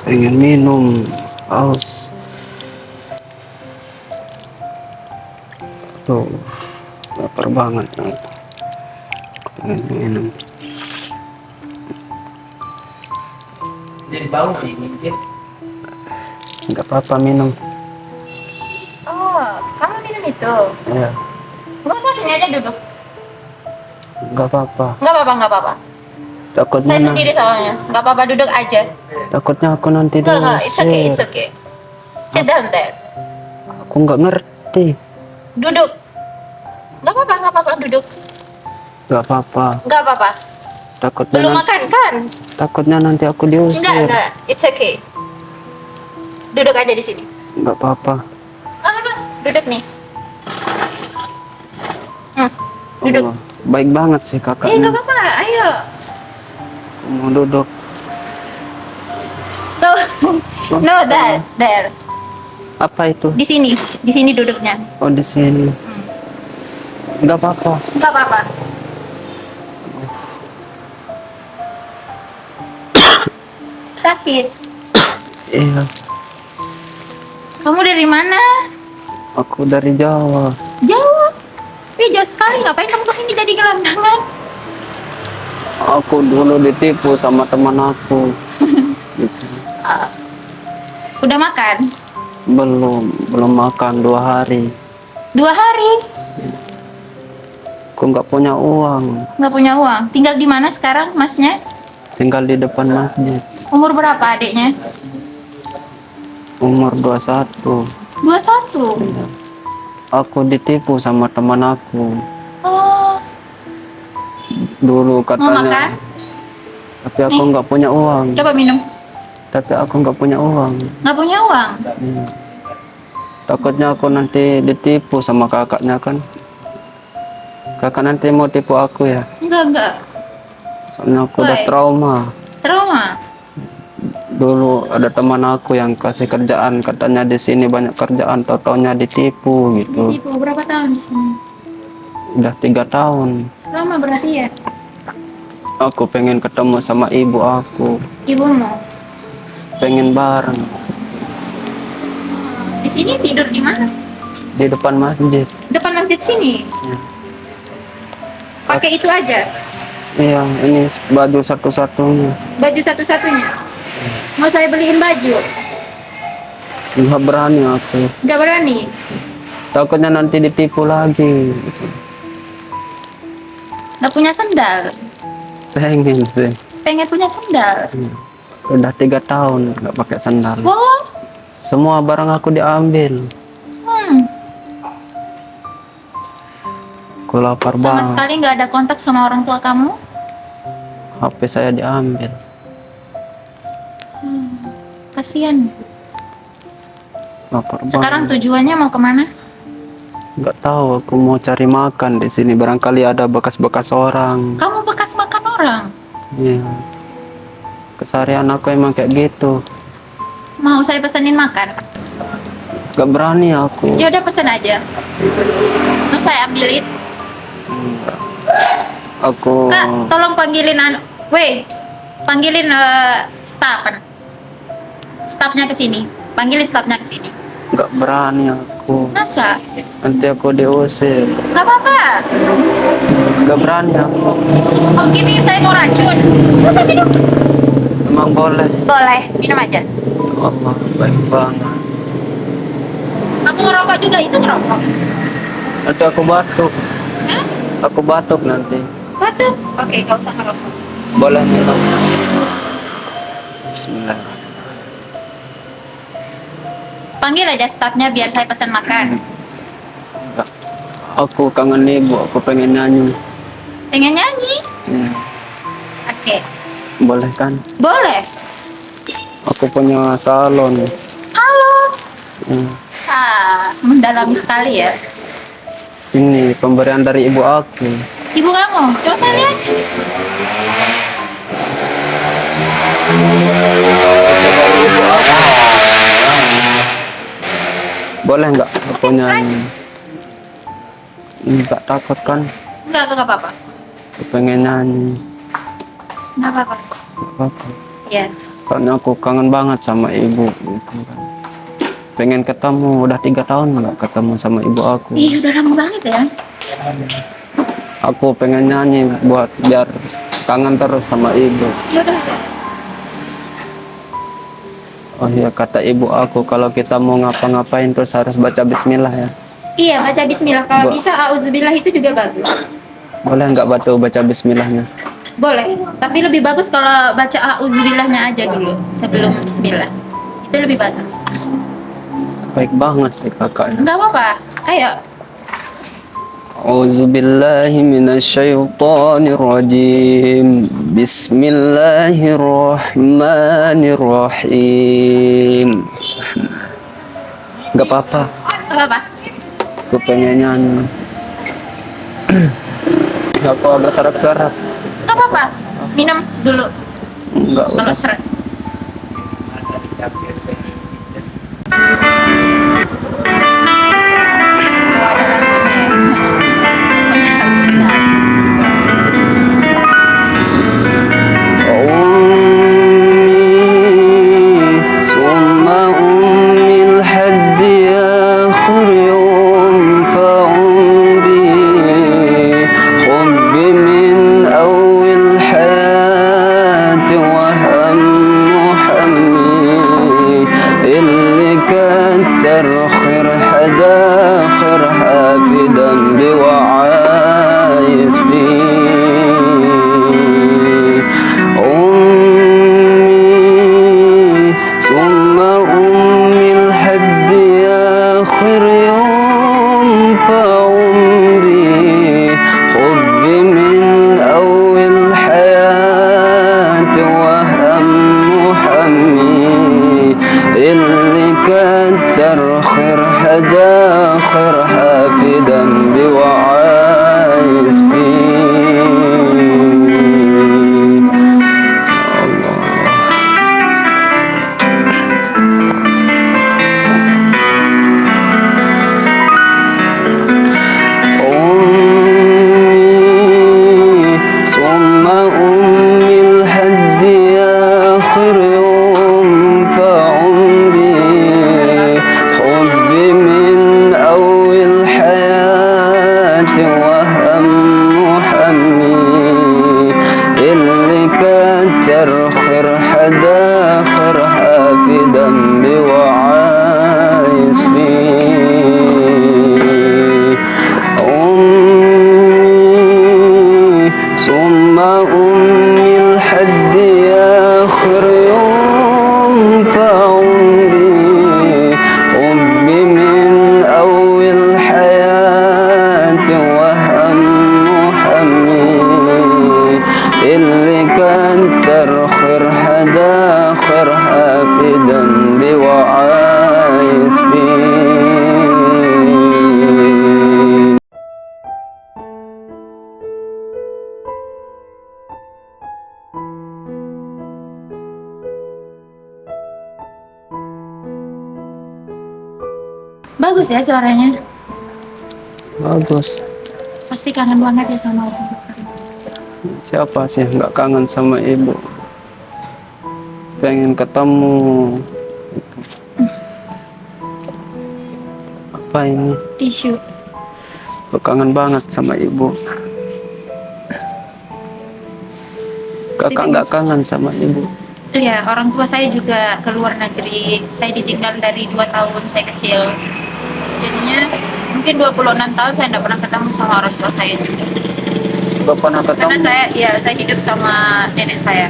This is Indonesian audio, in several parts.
Pengen minum, haus. Tuh, lapar banget. Pengen minum. Jadi bau nih mungkin. Nggak apa-apa minum. Oh, kamu minum itu? Ya, Nggak usah, sini aja duduk. nggak apa-apa. Nggak apa-apa, nggak apa-apa. Takutnya Saya sendiri soalnya. Nggak apa-apa, duduk aja. takutnya aku nanti Nggak, it's okay, it's diusir. okay. Sit down there. Aku nggak ngerti. Duduk. Nggak apa-apa, duduk. Nggak apa-apa. Nggak apa-apa. Takutnya Belum makan kan? takutnya nanti aku diusir. Enggak, it's okay. Duduk aja di sini. Nggak apa-apa. Nggak apa-apa, duduk nih. Duduk. Allah, baik banget sih Nggak kakaknya. apa-apa, ayo. Aku mau duduk. No, there. Apa itu? Di sini duduknya. Oh, di sini. Nggak apa-apa. Nggak apa-apa. Sakit. Iya, Kamu dari mana? aku dari Jawa. Jawa. Jauh sekali. Ngapain kamu kesini jadi gelandangan? Aku dulu ditipu sama teman aku. Gitu. Udah makan? Belum makan 2 hari. 2 hari. Aku nggak punya uang. Nggak punya uang. Tinggal di mana sekarang, masnya? Tinggal di depan masjid. Umur berapa adiknya? Umur 21. 21. Iya. Aku ditipu sama teman aku. Oh, Dulu mau katanya. makan? Tapi aku nggak punya uang. Coba minum. Tapi aku nggak punya uang. Nggak punya uang? Iya. Takutnya aku nanti ditipu sama kakaknya kan. Kakak nanti mau tipu aku ya. Enggak. Soalnya aku udah Woi. trauma. Trauma? Dulu ada teman aku yang kasih kerjaan, katanya di sini banyak kerjaan, tau-taunya ditipu gitu. Ditipu berapa tahun di sini? Udah 3 tahun. Lama berarti ya? Aku pengen ketemu sama ibu aku, Ibumu? pengen bareng Di sini tidur di mana? di depan masjid. Depan masjid sini? Ya. Pakai itu aja? Iya, ini baju satu-satunya. Baju satu-satunya? Mau saya beliin baju? Nggak berani aku. Nggak berani? Takutnya nanti ditipu lagi. Nggak punya sendal? Pengen sih. Pengen punya sendal? Udah 3 tahun nggak pakai sandal. Oh, Semua barang aku diambil. Aku lapar sama banget. sekali nggak ada kontak sama orang tua kamu? HP saya diambil. Kasian. Lapar Sekarang banget. tujuannya mau kemana? Nggak tahu, aku mau cari makan di sini. Barangkali ada bekas-bekas orang. Kamu bekas makan orang? Iya. Keseharian aku emang kayak gitu. Mau saya pesenin makan? Gak berani aku. Ya udah pesen aja. Mau saya ambilin? Aku Kak, tolong panggilin panggilin staffnya ke sini. Panggilin staffnya ke sini. nggak berani aku. Masa? Nanti aku diusir. Gak apa-apa. Gak berani aku. Oh, pikir saya mau racun. Masa minum? Emang boleh. Boleh, minum aja. Allah, baik banget. Kamu ngerokok juga, itu ngerokok. Nanti aku batuk. Hah? Aku batuk nanti. Batuk? Oke, gak usah ngerokok. Boleh minum. Bismillah. Panggil aja staffnya biar saya pesan makan. Enggak. Aku kangen ibu. Aku pengen nyanyi. Pengen nyanyi? Ya. Oke. Boleh kan? Boleh. Aku punya salon. Halo. Ya. Mendalami sekali ya. Ini pemberian dari ibu aku. Ibu kamu, coba saya lihat. Boleh nggak aku nyanyi? Nggak takut kan? Enggak apa-apa. Aku pengen nyanyi. Enggak apa-apa. Nggak apa-apa. Ya. Karena aku kangen banget sama ibu gitu kan. Pengen ketemu, udah 3 tahun nggak ketemu sama ibu aku. Ih, udah lama banget ya. Aku pengen nyanyi buat biar kangen terus sama ibu. Ya udah. Oh iya, kata ibu aku kalau kita mau ngapa-ngapain terus harus baca bismillah ya. Iya, baca bismillah. Kalau Bu- bisa auzubillah itu juga bagus. Boleh nggak baca bismillahnya? Boleh, tapi lebih bagus kalau baca auzubillahnya aja dulu sebelum bismillah. Itu lebih bagus. Baik banget sih kakaknya. Enggak apa-apa. Ayo. A'udzubillahi minasyaitonirrajim. Bismillahirrahmanirrahim. Gak apa-apa, Enggak apa-apa. aku pengen nyanyi. Gak apa agak serak-serak. Enggak apa-apa. Minum dulu Enggak kalau udah. seret. Oh, ada lagunya ya. Habis dah. أمي ثم أمي الحد آخر يوم فعمري حبي من أول حياة وهم حمي اللي كتر خير حدا خير حافدا بوعايز فيه أمي ثم أمي الحد آخر يوم فعمري حبي من أول حياة وهم حمي اللي كتر خير حدا خير حافدا بوعايز فيه الله. أمي ثم أمي الحد آخر يوم فعمري حبي من أول حياة وهم حمي اللي كتر خير حدا خير حافدا بوعايز فيه أمي ثم أمي الحد آخر يوم فعمري حبي من أول حياة وهم حمي اللي كتر خير حدا خير حافدا بوعايز فيه. Bagus ya suaranya. Bagus. Pasti kangen banget ya sama ibu. Siapa sih yang nggak kangen sama ibu? Pengen ketemu. Apa ini? Tisu. Aku kangen banget sama ibu. Kakak nggak kangen sama ibu? Iya, orang tua saya juga ke luar negeri. Saya ditinggal dari 2 tahun saya kecil. Jadinya mungkin 26 tahun saya tidak pernah ketemu sama orang tua saya juga. Gak pernah Karena ketemu? saya hidup sama nenek saya.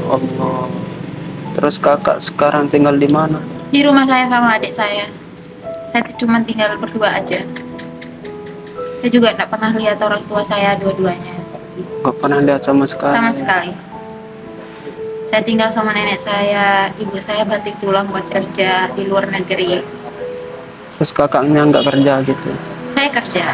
Allah. Terus kakak sekarang tinggal di mana? Di rumah saya sama adik saya. Saya cuma tinggal berdua aja. Saya juga tidak pernah lihat orang tua saya dua-duanya. Gak pernah lihat sama sekali. Sama sekali. Saya tinggal sama nenek saya, ibu saya banting tulang buat kerja di luar negeri. Terus kakaknya nggak kerja gitu? Saya kerja.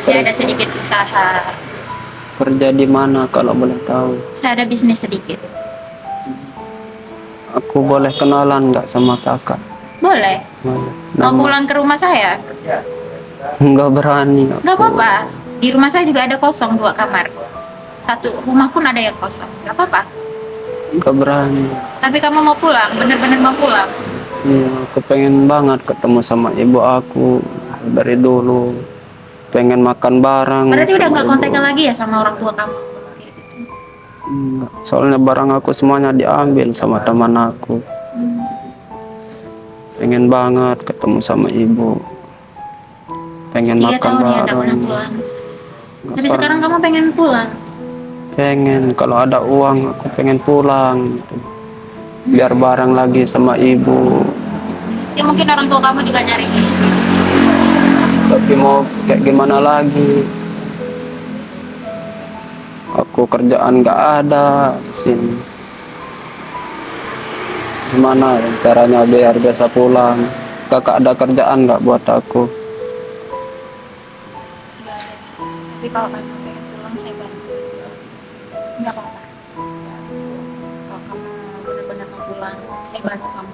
Saya ada sedikit usaha. Kerja di mana kalau boleh tahu? Saya ada bisnis sedikit. Aku boleh kenalan nggak sama kakak? Boleh. Boleh. Mau pulang ke rumah saya? Nggak berani. Nggak apa-apa. Di rumah saya juga ada kosong 2 kamar. 1 rumah pun ada yang kosong. Nggak apa-apa. nggak berani. Tapi kamu mau pulang, bener-bener mau pulang. Iya, aku pengen banget ketemu sama ibu aku dari dulu. Pengen makan bareng Berarti udah sama nggak ibu. kontekan lagi ya sama orang tua kamu? Enggak. Soalnya barang aku semuanya diambil sama teman aku. Pengen banget ketemu sama ibu. Pengen 3 makan tahun ya nggak bareng. pernah pulang. Nggak Tapi pernah. sekarang kamu pengen pulang. Pengen kalau ada uang aku pengen pulang gitu. Biar bareng lagi sama ibu. Ya mungkin orang tua kamu juga nyari. Tapi mau kayak gimana lagi? Aku kerjaan nggak ada di sini. Gimana ya caranya biar bisa pulang? Kakak ada kerjaan nggak buat aku? Nggak ada sih. Tapi kalau kamu pengen pulang, saya bantu. Nggak apa-apa. Kalau kamu benar-benar mau pulang, saya bantu kamu.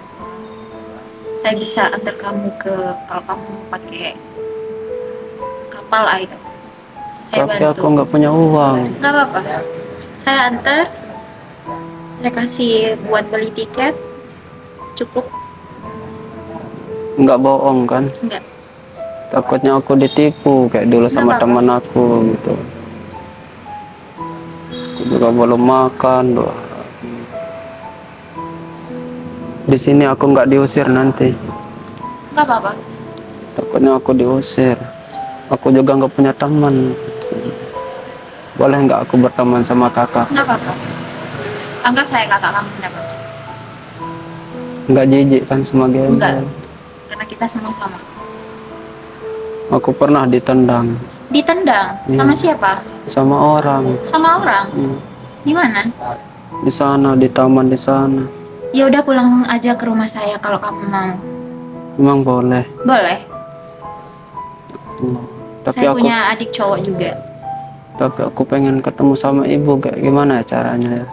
Saya bisa antar kamu kalau kamu pakai kapal air. Saya Tapi bantu. aku nggak punya uang. Nggak apa-apa. Saya antar. Saya kasih buat beli tiket. Cukup? Nggak bohong kan? Enggak. Takutnya aku ditipu kayak dulu sama apa-apa. teman aku gitu. Aku juga belum makan doh. Di sini aku nggak diusir nanti. Nggak apa-apa. Takutnya aku diusir. Aku juga nggak punya teman. Boleh nggak aku berteman sama kakak? Nggak apa-apa. Anggap saya kakak kamu, nggak apa-apa. Nggak jijik kan sama Enggak. gembel? Karena kita semua sama. Aku pernah ditendang Ditendang? Iya. Sama siapa? sama orang. Sama orang? Hmm. Di mana? Di sana, di taman di sana. Ya udah pulang aja ke rumah saya kalau kamu mau. Emang boleh. Boleh. Hmm. Tapi Saya aku, punya adik cowok juga. tapi aku pengen ketemu sama ibu. Kayak gimana ya caranya ya?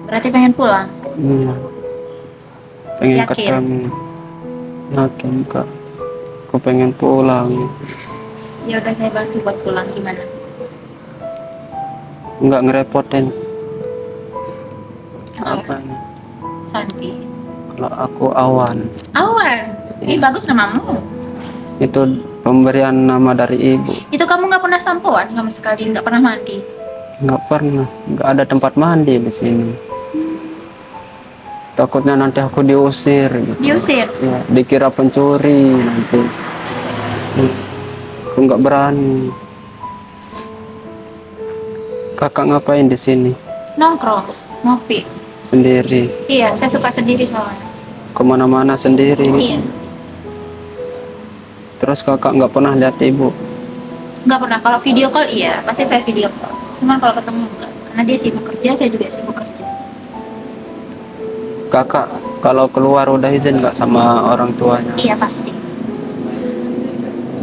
Berarti pengen pulang? Iya. Pengen Yakin? ketemu. Yakin kak. Aku pengen pulang. Ya udah saya bantu buat pulang, gimana? Nggak ngerepotin. Oh, Apa ini? Santi. Kalau aku Awan. Awan. Ini Iya. bagus namamu. Itu pemberian nama dari ibu. Itu kamu nggak pernah sampoan sama sekali, nggak pernah mandi. Nggak pernah. Nggak ada tempat mandi di sini. Takutnya nanti aku diusir gitu. Diusir? Ya, dikira pencuri nanti. Aku nggak berani. Kakak ngapain di sini? Nongkrong, ngopi. Sendiri. Iya, saya suka sendiri soalnya. Kemana-mana sendiri. Iya. Terus kakak nggak pernah lihat ibu? Nggak pernah. Kalau video call iya, pasti saya video call. Cuman kalau ketemu enggak. Karena dia sibuk kerja, saya juga sibuk kerja. Kakak kalau keluar udah izin nggak sama orang tuanya? Iya pasti.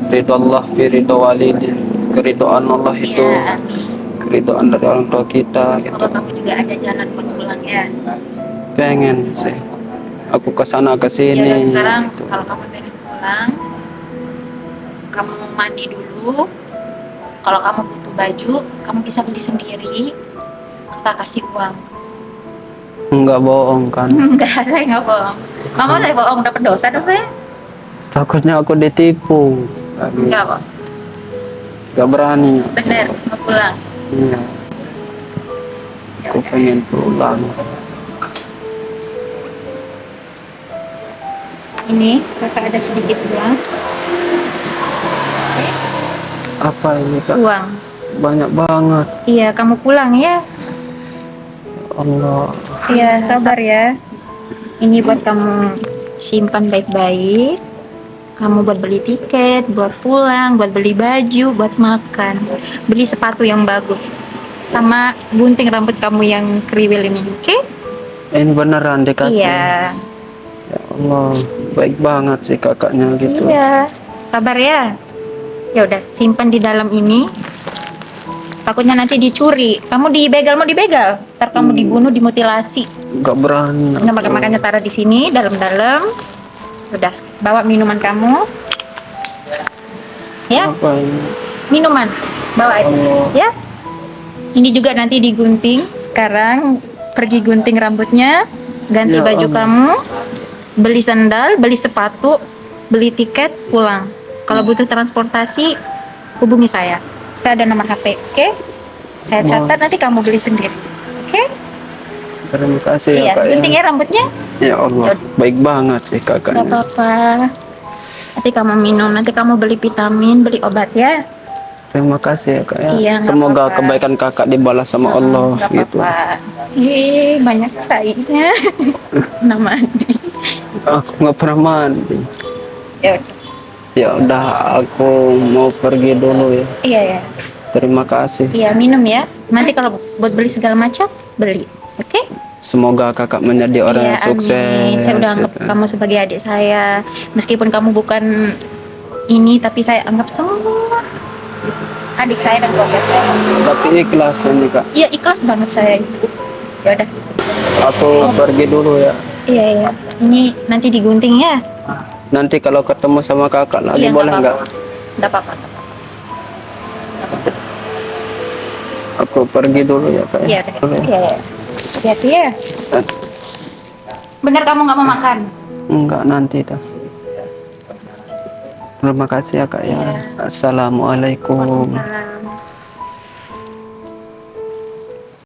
Ridho Allah, fi ridho walidin. Keridhaan Allah itu Iya, amin. keridhaan dari orang tua kita. Semoga kamu juga ada jalan buat pulang ya. Pengen sih. Aku kesana Ya kesini. udah sekarang gitu. kalau kamu pengen pulang, kamu mandi dulu. Kalau kamu butuh baju, kamu bisa beli sendiri. Kakak kasih uang. Nggak bohong kan? Enggak, saya nggak bohong. Kamu saya bohong dapat dosa dong saya? Takutnya aku ditipu. Aduh, Enggak kok. nggak berani. Bener, mau pulang. Iya. Aku pengen pulang. Ini kakak ada sedikit uang. Apa ini kak? Uang. Banyak banget. Iya, kamu pulang ya. Allah. Iya, sabar ya. Ini buat kamu simpan baik-baik. Kamu buat beli tiket, buat pulang, buat beli baju, buat makan. Beli sepatu yang bagus. Sama gunting rambut kamu yang kriwil ini, oke? Ini beneran dikasih. Iya. Ya Allah, baik banget sih kakaknya gitu. Iya. Sabar ya. Ya udah, simpan di dalam ini. Takutnya nanti dicuri. Kamu dibegal, mau dibegal. Ntar kamu dibunuh, dimutilasi. Nggak berani. Nah, makanya taruh di sini dalam-dalam. Udah, bawa minuman kamu. Ya, Apa ini? minuman. Bawa aja. Allah. Ya. Ini juga nanti digunting. Sekarang pergi gunting rambutnya, ganti Ya baju Allah. kamu, beli sandal, beli sepatu, beli tiket, pulang. Kalau butuh transportasi, hubungi saya. Saya ada nomor HP, oke? Saya catat, nanti kamu beli sendiri, oke? Terima kasih ya Iya, kak gunting ya. ya rambutnya. Ya Allah, baik banget sih Gak kakaknya. apa-apa. Nanti kamu minum, nanti kamu beli vitamin, beli obat ya. Terima kasih ya kak ya. Iya, nggak Semoga apa-apa. kebaikan kakak dibalas sama Allah Gak gitu. apa-apa. Ih, banyak tainya. Nama Aku nggak pernah mandi. Ya udah. Ya udah, aku mau pergi dulu ya. Iya ya. Terima kasih. Iya, minum ya. Nanti kalau buat beli segala macam, beli. Oke? Semoga kakak menjadi orang Iya, yang sukses. amin. Saya udah anggap kamu sebagai adik saya. Meskipun kamu bukan ini, tapi saya anggap semua adik saya dan keluarga saya. Tapi ikhlas ini kak. Iya, ikhlas banget saya itu. Ya udah. Aku pergi dulu ya. Iya, iya. Ini nanti digunting ya. Nanti kalau ketemu sama kakak lagi Iya, boleh nggak? Nggak apa-apa. Aku pergi dulu ya kak. Iya, Boleh? iya, iya. Hati-hati ya. Benar kamu nggak mau makan? Enggak, nanti dah. Terima kasih ya kak ya. Iya. Assalamualaikum. Waalaikumsalam.